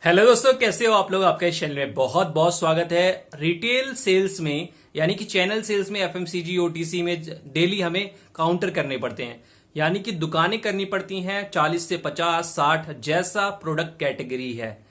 Hello दोस्तों, कैसे हो आप लोग। आपका इस चैनल में बहुत बहुत स्वागत है। रिटेल सेल्स में यानी कि चैनल सेल्स में एफएमसीजी ओटीसी में डेली हमें काउंटर करने पड़ते हैं, यानी कि दुकानें करनी पड़ती हैं 40 से 50 60 जैसा प्रोडक्ट कैटेगरी है।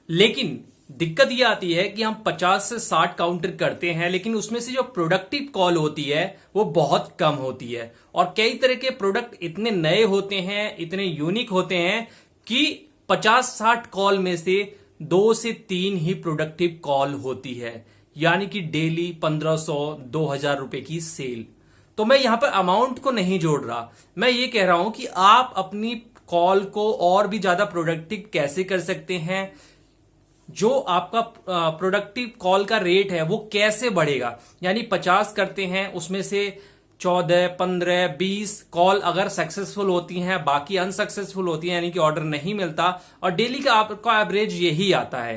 लेकिन दिक्कत यह आती है कि हम 50 से 60 काउंटर करते हैं, लेकिन उसमें से जो प्रोडक्टिव कॉल होती है वो बहुत कम होती है। और कई तरह के प्रोडक्ट इतने नए होते हैं, इतने यूनिक होते हैं कि 50-60 कॉल में से 2 से 3 ही प्रोडक्टिव कॉल होती है, यानी कि डेली 1500-2000 रुपए की सेल। तो मैं यहां पर अमाउंट को नहीं जोड़ रहा, मैं ये कह रहा हूं कि आप अपनी कॉल को और भी ज्यादा प्रोडक्टिव कैसे कर सकते हैं, जो आपका प्रोडक्टिव कॉल का रेट है वो कैसे बढ़ेगा। यानी 50 करते हैं, उसमें से 14, 15, 20 कॉल अगर सक्सेसफुल होती हैं, बाकी अनसक्सेसफुल होती हैं, यानी कि ऑर्डर नहीं मिलता, और डेली का आपका एवरेज यही आता है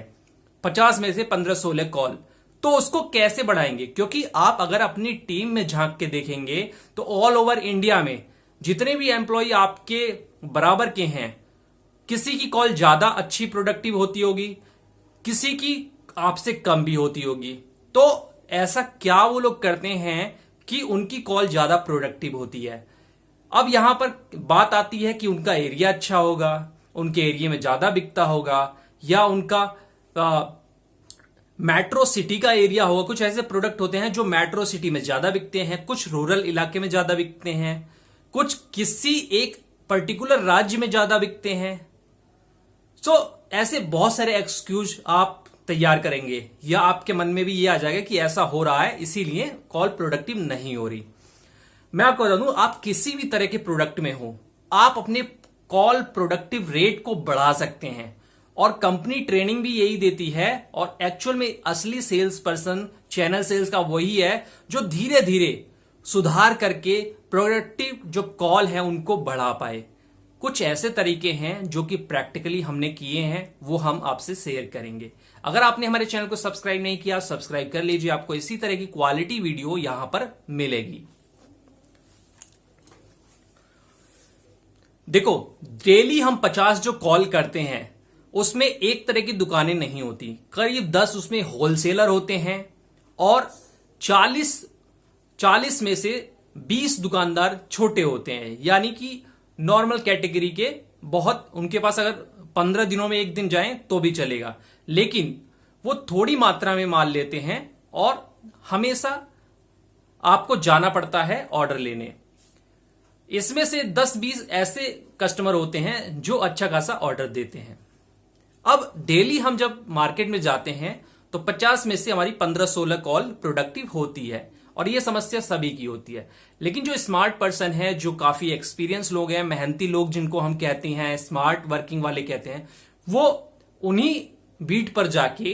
50 में से 15-16 कॉल, तो उसको कैसे बढ़ाएंगे। क्योंकि आप अगर अपनी टीम में झांक के देखेंगे तो ऑल ओवर इंडिया में जितने भी एम्प्लॉय आपके बराबर के हैं, किसी की कॉल ज्यादा अच्छी प्रोडक्टिव होती होगी, किसी की आपसे कम भी होती होगी। तो ऐसा क्या वो लोग करते हैं कि उनकी कॉल ज्यादा प्रोडक्टिव होती है। अब यहां पर बात आती है कि उनका एरिया अच्छा होगा, उनके एरिया में ज्यादा बिकता होगा, या उनका मेट्रो सिटी का एरिया होगा। कुछ ऐसे प्रोडक्ट होते हैं जो मेट्रो सिटी में ज्यादा बिकते हैं, कुछ रूरल इलाके में ज्यादा बिकते हैं, कुछ किसी एक पर्टिकुलर राज्य में ज्यादा बिकते हैं। ऐसे बहुत सारे एक्सक्यूज आप तैयार करेंगे, या आपके मन में भी ये आ जाएगा कि ऐसा हो रहा है इसीलिए कॉल प्रोडक्टिव नहीं हो रही। मैं आपको बता दूं, आप किसी भी तरह के प्रोडक्ट में हो, आप अपने कॉल प्रोडक्टिव रेट को बढ़ा सकते हैं, और कंपनी ट्रेनिंग भी यही देती है। और एक्चुअल में असली सेल्स पर्सन चैनल सेल्स का वही है जो धीरे धीरे सुधार करके प्रोडक्टिव जो कॉल है उनको बढ़ा पाए। कुछ ऐसे तरीके हैं जो कि प्रैक्टिकली हमने किए हैं, वो हम आपसे शेयर करेंगे। अगर आपने हमारे चैनल को सब्सक्राइब नहीं किया, सब्सक्राइब कर लीजिए, आपको इसी तरह की क्वालिटी वीडियो यहां पर मिलेगी। देखो, डेली हम 50 जो कॉल करते हैं उसमें एक तरह की दुकानें नहीं होती, करीब 10 उसमें होलसेलर होते हैं, और 40 में से 20 दुकानदार छोटे होते हैं, यानी कि नॉर्मल कैटेगरी के। बहुत उनके पास अगर 15 दिनों में एक दिन जाएं तो भी चलेगा, लेकिन वो थोड़ी मात्रा में माल लेते हैं और हमेशा आपको जाना पड़ता है ऑर्डर लेने। इसमें से 10-20 ऐसे कस्टमर होते हैं जो अच्छा खासा ऑर्डर देते हैं। अब डेली हम जब मार्केट में जाते हैं तो 50 में से हमारी 15-16 कॉल प्रोडक्टिव होती है, और ये समस्या सभी की होती है। लेकिन जो स्मार्ट पर्सन है, जो काफी एक्सपीरियंस लोग हैं, मेहनती लोग जिनको हम कहते हैं, स्मार्ट वर्किंग वाले कहते हैं, वो उन्हीं बीट पर जाके,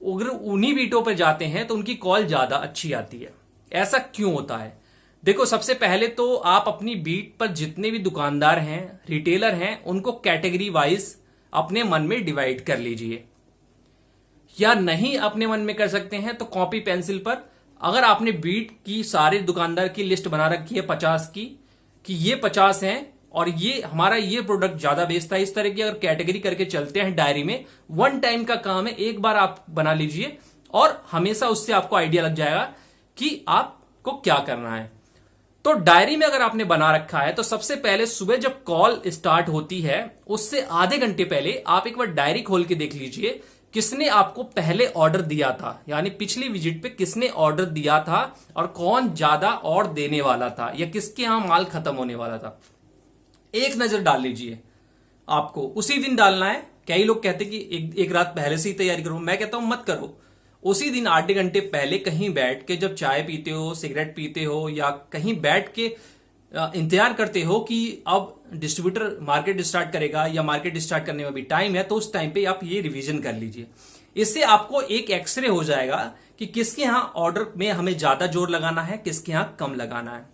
अगर उन्हीं बीटों पर जाते हैं तो उनकी कॉल ज्यादा अच्छी आती है। ऐसा क्यों होता है? देखो, सबसे पहले तो आप अपनी बीट पर जितने भी दुकानदार हैं, रिटेलर हैं, उनको कैटेगरी वाइज अपने मन में डिवाइड कर लीजिए, या नहीं अपने मन में कर सकते हैं तो कॉपी पेंसिल पर, अगर आपने बीट की सारे दुकानदार की लिस्ट बना रखी है 50 की, कि ये 50 हैं और ये हमारा ये प्रोडक्ट ज्यादा बेचता है, इस तरह की अगर कैटेगरी करके चलते हैं डायरी में, वन टाइम का काम है, एक बार आप बना लीजिए और हमेशा उससे आपको आइडिया लग जाएगा कि आपको क्या करना है। तो डायरी में अगर आपने बना रखा है तो सबसे पहले सुबह जब कॉल स्टार्ट होती है उससे आधे घंटे पहले आप एक बार डायरी खोल के देख लीजिए किसने आपको पहले ऑर्डर दिया था, यानी पिछली विजिट पे किसने ऑर्डर दिया था और कौन ज्यादा और देने वाला था, या किसके यहां माल खत्म होने वाला था। एक नजर डाल लीजिए, आपको उसी दिन डालना है। कई लोग कहते कि एक रात पहले से ही तैयारी करो, मैं कहता हूं मत करो। उसी दिन आधे घंटे पहले कहीं बैठ के, जब चाय पीते हो, सिगरेट पीते हो, या कहीं बैठ के इंतजार करते हो कि अब डिस्ट्रीब्यूटर मार्केट स्टार्ट करेगा या मार्केट स्टार्ट करने में भी टाइम है, तो उस टाइम पे आप ये रिवीजन कर लीजिए। इससे आपको एक एक्सरे हो जाएगा कि किसके यहां ऑर्डर में हमें ज्यादा जोर लगाना है, किसके यहां कम लगाना है।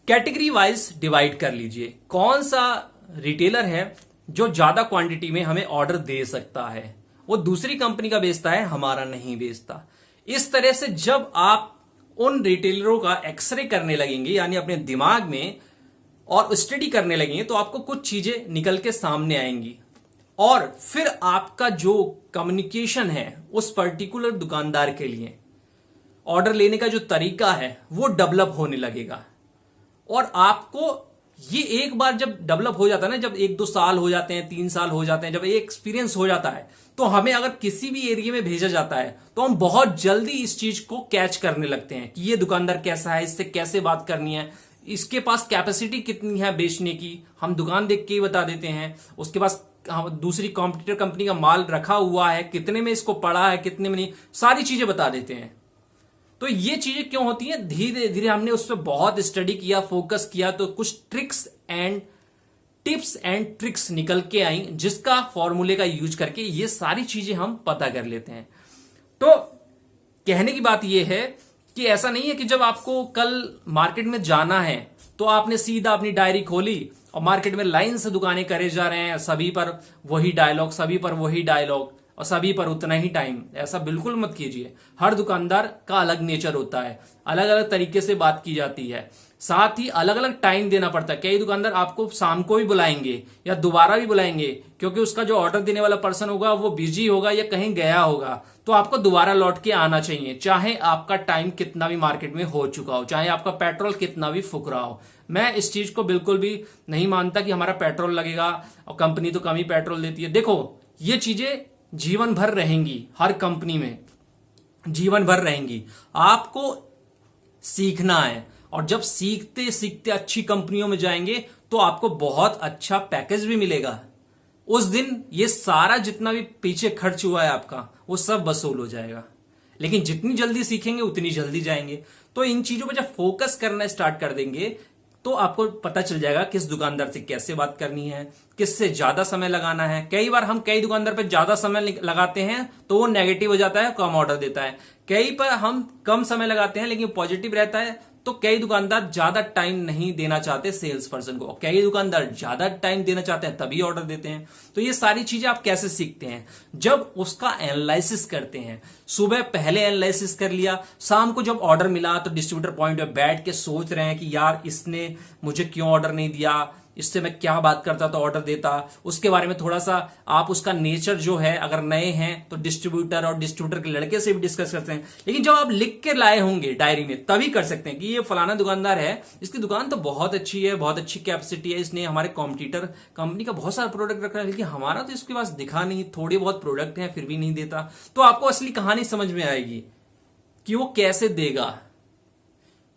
कैटेगरी वाइज डिवाइड कर लीजिए, कौन सा रिटेलर है जो ज्यादा क्वांटिटी में हमें ऑर्डर दे सकता है, वो दूसरी कंपनी का बेचता है, हमारा नहीं बेचता। इस तरह से जब आप उन रिटेलरों का एक्सरे करने लगेंगे, यानी अपने दिमाग में और स्टडी करने लगेंगे, तो आपको कुछ चीजें निकल के सामने आएंगी। और फिर आपका जो कम्युनिकेशन है उस पर्टिकुलर दुकानदार के लिए, ऑर्डर लेने का जो तरीका है वो डेवलप होने लगेगा। और आपको ये एक बार जब डेवलप हो जाता है ना, जब 1-2 साल हो जाते हैं, 3 साल हो जाते हैं, जब ये एक्सपीरियंस हो जाता है, तो हमें अगर किसी भी एरिया में भेजा जाता है तो हम बहुत जल्दी इस चीज को कैच करने लगते हैं कि ये दुकानदार कैसा है, इससे कैसे बात करनी है, इसके पास कैपेसिटी कितनी है बेचने की, हम दुकान देख के ही बता देते हैं। उसके पास दूसरी कॉम्पिटिटर कंपनी का माल रखा हुआ है, कितने में इसको पड़ा है, कितने में नहीं, सारी चीजें बता देते हैं। तो ये चीजें क्यों होती हैं? धीरे धीरे हमने उस पर बहुत स्टडी किया, फोकस किया, तो कुछ tricks and tips and tricks निकल के आई, जिसका फॉर्मूले का यूज करके ये सारी चीजें हम पता कर लेते हैं। तो कहने की बात यह है कि ऐसा नहीं है कि जब आपको कल मार्केट में जाना है तो आपने सीधा अपनी डायरी खोली और मार्केट में लाइन से दुकानें करे जा रहे हैं, सभी पर वही डायलॉग, सभी पर वही डायलॉग और सभी पर उतना ही टाइम। ऐसा बिल्कुल मत कीजिए। हर दुकानदार का अलग नेचर होता है, अलग अलग तरीके से बात की जाती है, साथ ही अलग अलग टाइम देना पड़ता है। कई दुकानदार आपको शाम को भी बुलाएंगे या दोबारा भी बुलाएंगे, क्योंकि उसका जो ऑर्डर देने वाला पर्सन होगा वो बिजी होगा या कहीं गया होगा, तो आपको दोबारा लौट के आना चाहिए, चाहे आपका टाइम कितना भी मार्केट में हो चुका हो, चाहे आपका पेट्रोल कितना भी फूक रहा हो। मैं इस चीज को बिल्कुल भी नहीं मानता कि हमारा पेट्रोल लगेगा और कंपनी तो कम ही पेट्रोल देती है। देखो, ये चीजें जीवन भर रहेंगी, हर कंपनी में जीवन भर रहेंगी। आपको सीखना है, और जब सीखते सीखते अच्छी कंपनियों में जाएंगे तो आपको बहुत अच्छा पैकेज भी मिलेगा। उस दिन ये सारा जितना भी पीछे खर्च हुआ है आपका, वो सब वसूल हो जाएगा। लेकिन जितनी जल्दी सीखेंगे उतनी जल्दी जाएंगे। तो इन चीजों पर जब फोकस करना स्टार्ट कर देंगे तो आपको पता चल जाएगा किस दुकानदार से कैसे बात करनी है, किससे ज्यादा समय लगाना है। कई बार हम कई दुकानदार पर ज्यादा समय लगाते हैं तो वो नेगेटिव हो जाता है, कम ऑर्डर देता है। कई पर हम कम समय लगाते हैं लेकिन पॉजिटिव रहता है, तो कई दुकानदार ज्यादा टाइम नहीं देना चाहते सेल्स पर्सन को, कई दुकानदार ज्यादा टाइम देना चाहते हैं तभी ऑर्डर देते हैं। तो ये सारी चीजें आप कैसे सीखते हैं? जब उसका एनालिसिस करते हैं। सुबह पहले एनालिसिस कर लिया, शाम को जब ऑर्डर मिला तो डिस्ट्रीब्यूटर पॉइंट पे बैठ के सोच रहे हैं कि यार इसने मुझे क्यों ऑर्डर नहीं दिया, इससे मैं क्या बात करता तो ऑर्डर देता। उसके बारे में थोड़ा सा आप उसका नेचर जो है, अगर नए हैं तो डिस्ट्रीब्यूटर और डिस्ट्रीब्यूटर के लड़के से भी डिस्कस करते हैं। लेकिन जब आप लिख के लाए होंगे डायरी में तभी कर सकते हैं कि ये फलाना दुकानदार है, इसकी दुकान तो बहुत अच्छी है, बहुत अच्छी कैपेसिटी है, इसने हमारे कॉम्पिटिटर कंपनी का बहुत सारा प्रोडक्ट रखा है, लेकिन हमारा तो इसके पास दिखा नहीं, थोड़े बहुत प्रोडक्ट हैं फिर भी नहीं देता। तो आपको असली कहानी समझ में आएगी कि वो कैसे देगा।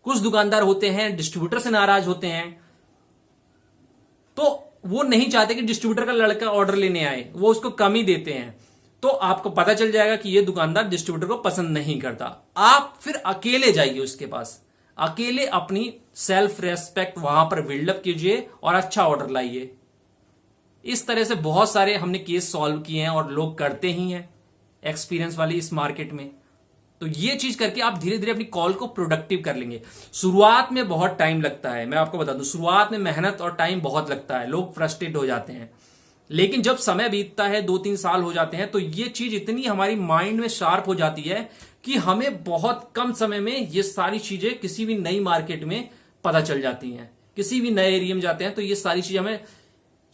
कुछ दुकानदार होते हैं डिस्ट्रीब्यूटर से नाराज होते हैं, तो वो नहीं चाहते कि डिस्ट्रीब्यूटर का लड़का ऑर्डर लेने आए, वो उसको कम ही देते हैं। तो आपको पता चल जाएगा कि ये दुकानदार डिस्ट्रीब्यूटर को पसंद नहीं करता। आप फिर अकेले जाइए उसके पास, अकेले अपनी सेल्फ रेस्पेक्ट वहां पर बिल्डअप कीजिए और अच्छा ऑर्डर लाइए। इस तरह से बहुत सारे हमने केस सॉल्व किए हैं और लोग करते ही हैं एक्सपीरियंस वाली इस मार्केट में। तो ये चीज करके आप धीरे धीरे अपनी कॉल को प्रोडक्टिव कर लेंगे। शुरुआत में बहुत टाइम लगता है, मैं आपको बता दूं, शुरुआत में मेहनत और टाइम बहुत लगता है, लोग फ्रस्ट्रेट हो जाते हैं। लेकिन जब समय बीतता है, 2-3 साल हो जाते हैं, तो ये चीज इतनी हमारी माइंड में शार्प हो जाती है कि हमें बहुत कम समय में ये सारी चीजें किसी भी नई मार्केट में पता चल जाती हैं। किसी भी नए एरिया में जाते हैं तो ये सारी चीजें हमें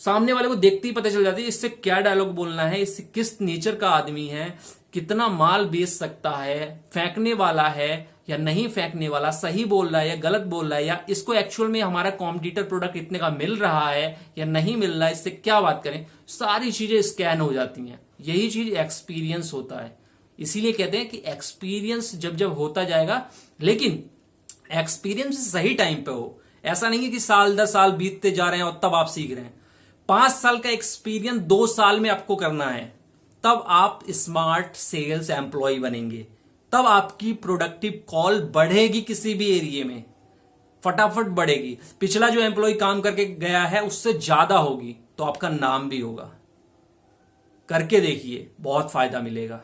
सामने वाले को देखते ही पता चल जाती है, इससे क्या डायलॉग बोलना है, इससे किस नेचर का आदमी है, कितना माल बेच सकता है, फेंकने वाला है या नहीं फेंकने वाला, सही बोल रहा है या गलत बोल रहा है, या इसको एक्चुअल में हमारा कॉम्पिटिटर प्रोडक्ट इतने का मिल रहा है या नहीं मिल रहा है, इससे क्या बात करें। सारी चीजें स्कैन हो जाती हैं। यही चीज एक्सपीरियंस होता है। इसीलिए कहते हैं कि एक्सपीरियंस जब जब होता जाएगा, लेकिन एक्सपीरियंस सही टाइम पे हो। ऐसा नहीं है कि साल 10 साल बीतते जा रहे हैं और तब आप सीख रहे हैं। 5 साल का एक्सपीरियंस 2 साल में आपको करना है, तब आप स्मार्ट सेल्स एम्प्लॉय बनेंगे, तब आपकी प्रोडक्टिव कॉल बढ़ेगी, किसी भी एरिया में फटाफट बढ़ेगी। पिछला जो एम्प्लॉय काम करके गया है उससे ज्यादा होगी, तो आपका नाम भी होगा। करके देखिए, बहुत फायदा मिलेगा।